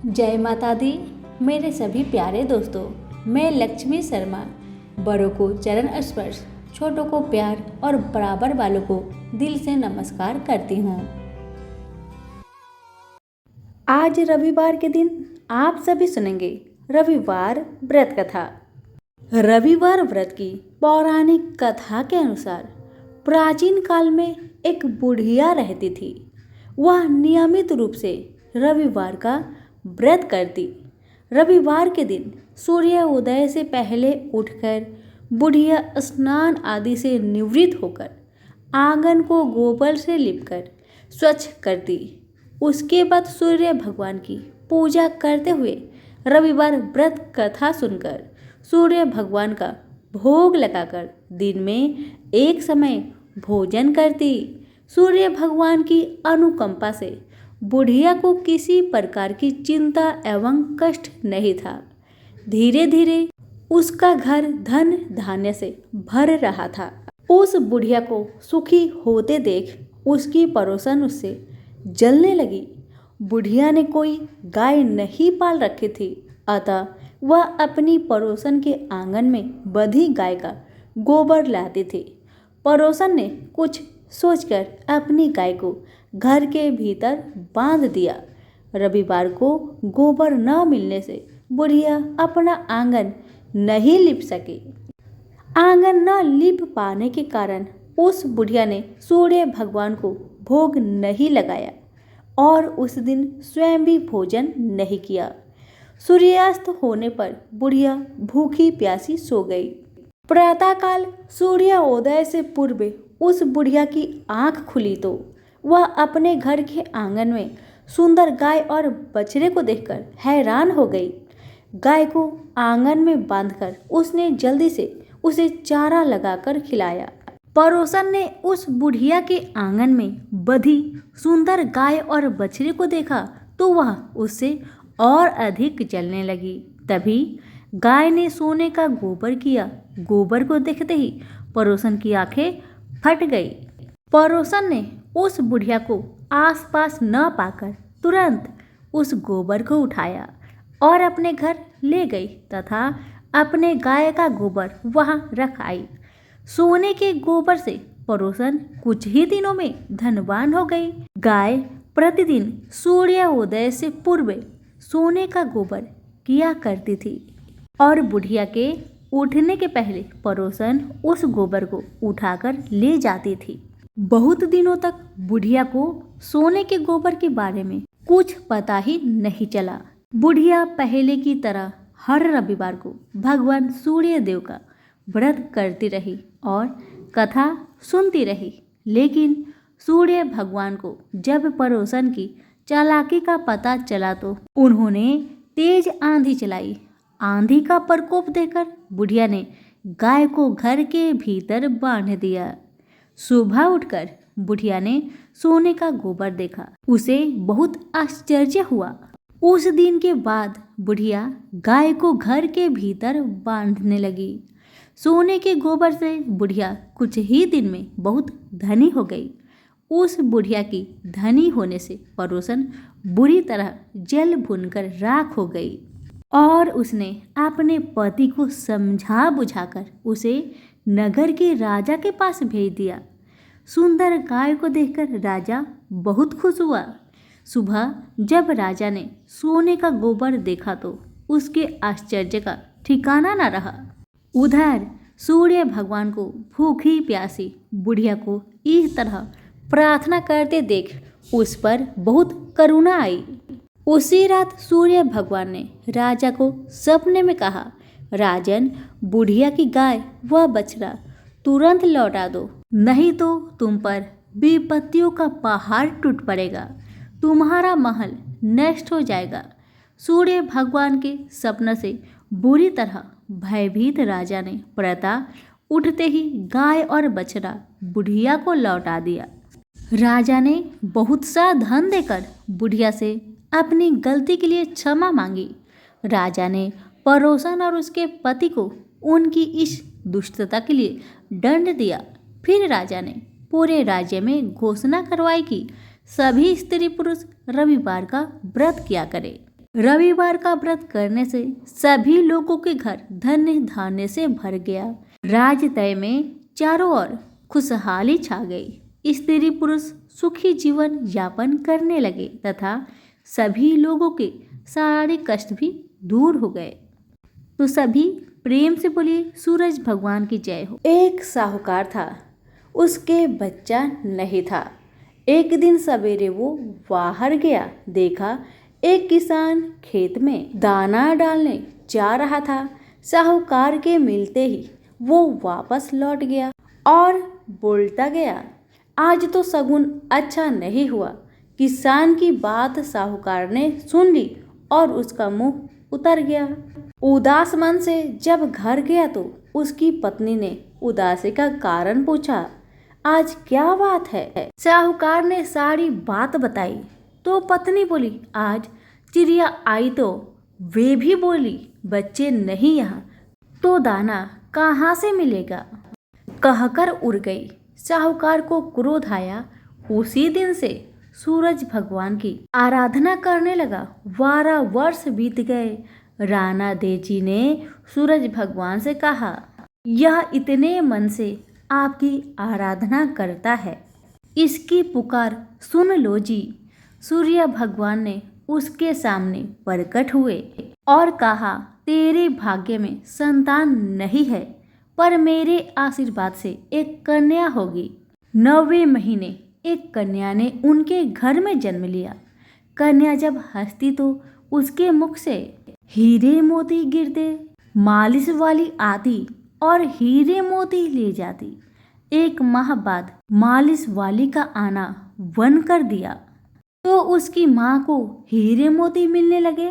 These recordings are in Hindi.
जय माता दी। मेरे सभी प्यारे दोस्तों, मैं लक्ष्मी शर्मा बड़ों को चरण स्पर्श, छोटों को प्यार और बराबर वालों को दिल से नमस्कार करती हूँ। आज रविवार के दिन आप सभी सुनेंगे रविवार व्रत कथा। रविवार व्रत की पौराणिक कथा के अनुसार प्राचीन काल में एक बुढ़िया रहती थी। वह नियमित रूप से रविवार का व्रत करती। रविवार के दिन सूर्य उदय से पहले उठकर बुढ़िया स्नान आदि से निवृत्त होकर आंगन को गोबर से लिपकर स्वच्छ करती। उसके बाद सूर्य भगवान की पूजा करते हुए रविवार व्रत कथा सुनकर सूर्य भगवान का भोग लगाकर दिन में एक समय भोजन करती। सूर्य भगवान की अनुकंपा से बुढ़िया को किसी प्रकार की चिंता एवं कष्ट नहीं था। धीरे धीरे उसका घर धन धान्य से भर रहा था। उस बुढ़िया को सुखी होते देख उसकी पड़ोसन उससे जलने लगी। बुढ़िया ने कोई गाय नहीं पाल रखी थी, अतः वह अपनी पड़ोसन के आंगन में बंधी गाय का गोबर लाती थी। पड़ोसन ने कुछ सोचकर अपनी गाय को घर के भीतर बांध दिया। रविवार को गोबर न मिलने से बुढ़िया अपना आंगन नहीं लिप सकी। आंगन न लिप पाने के कारण उस बुढ़िया ने सूर्य भगवान को भोग नहीं लगाया और उस दिन स्वयं भी भोजन नहीं किया। सूर्यास्त होने पर बुढ़िया भूखी प्यासी सो गई। प्रातःकाल सूर्योदय से पूर्व उस बुढ़िया की आंख खुली तो वह अपने घर के आंगन में सुंदर गाय और बछड़े को देखकर हैरान हो गई। गाय को आंगन में बांधकर उसने जल्दी से उसे चारा लगाकर खिलाया। पड़ोसन ने उस बुढ़िया के आंगन में बंधी सुंदर गाय और बछड़े को देखा तो वह उससे और अधिक जलने लगी। तभी गाय ने सोने का गोबर किया। गोबर को देखते ही पड़ोसन की आंखें फट गई। पड़ोसन ने उस बुढ़िया को आसपास न पाकर तुरंत उस गोबर को उठाया और अपने घर ले गई तथा अपने गाय का गोबर वहां रख आई। सोने के गोबर से पड़ोसन कुछ ही दिनों में धनवान हो गई। गाय प्रतिदिन सूर्योदय से पूर्व सोने का गोबर किया करती थी और बुढ़िया के उठने के पहले पड़ोसन उस गोबर को उठाकर ले जाती थी। बहुत दिनों तक बुढ़िया को सोने के गोबर के बारे में कुछ पता ही नहीं चला। बुढ़िया पहले की तरह हर रविवार को भगवान सूर्य देव का व्रत करती रही और कथा सुनती रही। लेकिन सूर्य भगवान को जब पड़ोसन की चालाकी का पता चला तो उन्होंने तेज आंधी चलाई। आंधी का प्रकोप देखकर बुढ़िया ने गाय को घर के भीतर बांध दिया। सुबह उठकर बुढ़िया ने सोने का गोबर देखा। उसे बहुत आश्चर्य हुआ। उस दिन के बाद बुढ़िया गाय को घर के भीतर बांधने लगी। सोने के गोबर से बुढ़िया कुछ ही दिन में बहुत धनी हो गई। उस बुढ़िया की धनी होने से पड़ोसन बुरी तरह जल भुनकर राख हो गई और उसने अपने पति को समझा बुझाकर उसे नगर के राजा के पास भेज दिया। सुंदर गाय को देखकर राजा बहुत खुश हुआ। सुबह जब राजा ने सोने का गोबर देखा तो उसके आश्चर्य का ठिकाना न रहा। उधर सूर्य भगवान को भूखी प्यासी बुढ़िया को इस तरह प्रार्थना करते देख उस पर बहुत करुणा आई। उसी रात सूर्य भगवान ने राजा को सपने में कहा, राजन, बुढ़िया की गाय व बछड़ा तुरंत लौटा दो, नहीं तो तुम पर विपत्तियों का पहाड़ टूट पड़ेगा, तुम्हारा महल नष्ट हो जाएगा। सूर्य भगवान के सपने से बुरी तरह भयभीत राजा ने प्रातः उठते ही गाय और बछड़ा बुढ़िया को लौटा दिया। राजा ने बहुत सा धन देकर बुढ़िया से अपनी गलती के लिए क्षमा मांगी। राजा ने पड़ोसन और उसके पति को उनकी इस दुष्टता के लिए दंड दिया। फिर राजा ने पूरे राज्य में घोषणा करवाई कि सभी स्त्री पुरुष रविवार का व्रत किया करें। रविवार का व्रत करने से सभी लोगों के घर धन्य धान्य से भर गया। राजतय में चारों ओर खुशहाली छा गई। स्त्री पुरुष सुखी जीवन यापन करने लगे तथा सभी लोगों के सारे कष्ट भी दूर हो गए। तो सभी प्रेम से बोलिए सूरज भगवान की जय हो। एक साहूकार था, उसके बच्चा नहीं था। एक दिन सवेरे वो बाहर गया, देखा एक किसान खेत में दाना डालने जा रहा था। साहूकार के मिलते ही वो वापस लौट गया और बोलता गया, आज तो शगुन अच्छा नहीं हुआ। किसान की बात साहूकार ने सुन ली और उसका मुंह उतर गया। उदास मन से जब घर गया तो उसकी पत्नी ने उदासी का कारण पूछा, आज क्या बात है? साहूकार ने सारी बात बताई तो पत्नी बोली, आज चिड़िया आई तो वे भी बोली बच्चे नहीं यहाँ, तो दाना कहाँ से मिलेगा? कहकर उड़ गई। साहूकार को क्रोध आया। उसी दिन से सूरज भगवान की आराधना करने लगा। 12 वर्ष बीत गए। राणा देजी ने सूरज भगवान से कहा, यह इतने मन से आपकी आराधना करता है, इसकी पुकार सुन लो जी। सूर्य भगवान ने उसके सामने प्रकट हुए और कहा, तेरे भाग्य में संतान नहीं है, पर मेरे आशीर्वाद से एक कन्या होगी। 9वें महीने एक कन्या ने उनके घर में जन्म लिया। कन्या जब हंसती तो उसके मुख से हीरे मोती गिरते। मालिश वाली आती और हीरे मोती ले जाती। 1 माह बाद मालिश वाली का आना बंद कर दिया तो उसकी माँ को हीरे मोती मिलने लगे।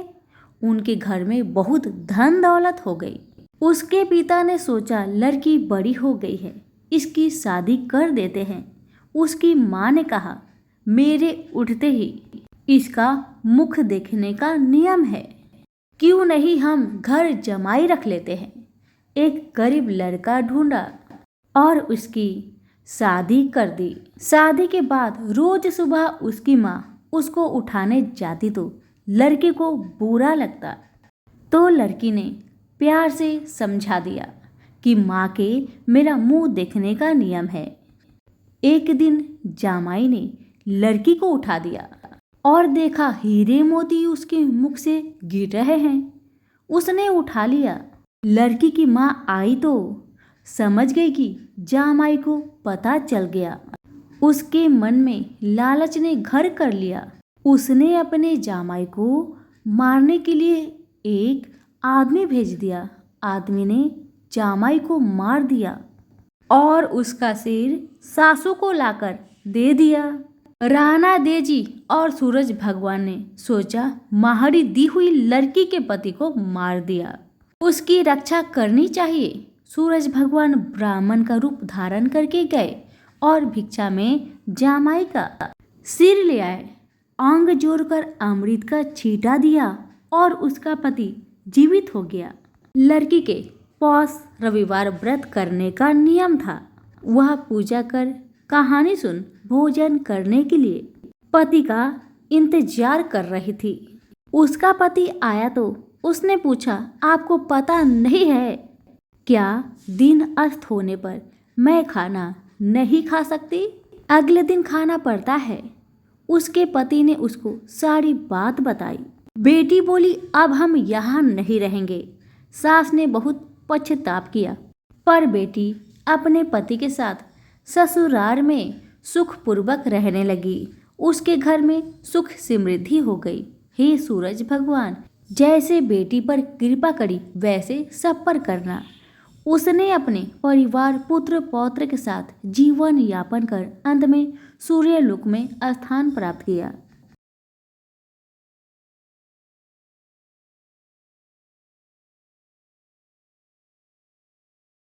उनके घर में बहुत धन दौलत हो गई। उसके पिता ने सोचा, लड़की बड़ी हो गई है, इसकी शादी कर देते हैं। उसकी माँ ने कहा, मेरे उठते ही इसका मुख देखने का नियम है, क्यों नहीं हम घर जमाई रख लेते हैं। एक गरीब लड़का ढूंढा और उसकी शादी कर दी। शादी के बाद रोज सुबह उसकी माँ उसको उठाने जाती तो लड़के को बुरा लगता, तो लड़की ने प्यार से समझा दिया कि माँ के मेरा मुंह देखने का नियम है। एक दिन जामाई ने लड़की को उठा दिया और देखा हीरे मोती उसके मुख से गिर रहे हैं। उसने उठा लिया। लड़की की माँ आई तो समझ गई कि जामाई को पता चल गया। उसके मन में लालच ने घर कर लिया। उसने अपने जामाई को मारने के लिए एक आदमी भेज दिया। आदमी ने जामाई को मार दिया और उसका सिर सासू को लाकर दे दिया। राणा देजी और सूरज भगवान ने सोचा, माहरी दी हुई लड़की के पति को मार दिया, उसकी रक्षा करनी चाहिए। सूरज भगवान ब्राह्मण का रूप धारण करके गए और भिक्षा में जामाई का सिर ले आए। अंग जोड़कर अमृत का छींटा दिया और उसका पति जीवित हो गया। लड़की के पौष रविवार व्रत करने का नियम था। वह पूजा कर कहानी सुन भोजन करने के लिए पति का इंतजार कर रही थी। उसका पति आया तो उसने पूछा, आपको पता नहीं है क्या दिन अस्त होने पर मैं खाना नहीं खा सकती? अगले दिन खाना पड़ता है। उसके पति ने उसको सारी बात बताई। बेटी बोली, अब हम यहाँ नहीं रहेंगे। सास ने बहुत पश्चाताप किया, पर बेटी अपने पति के साथ ससुराल में सुखपूर्वक रहने लगी। उसके घर में सुख समृद्धि हो गई। हे सूरज भगवान, जैसे बेटी पर कृपा करी वैसे सब पर करना। उसने अपने परिवार पुत्र पौत्र के साथ जीवन यापन कर अंत में सूर्यलोक में स्थान प्राप्त किया।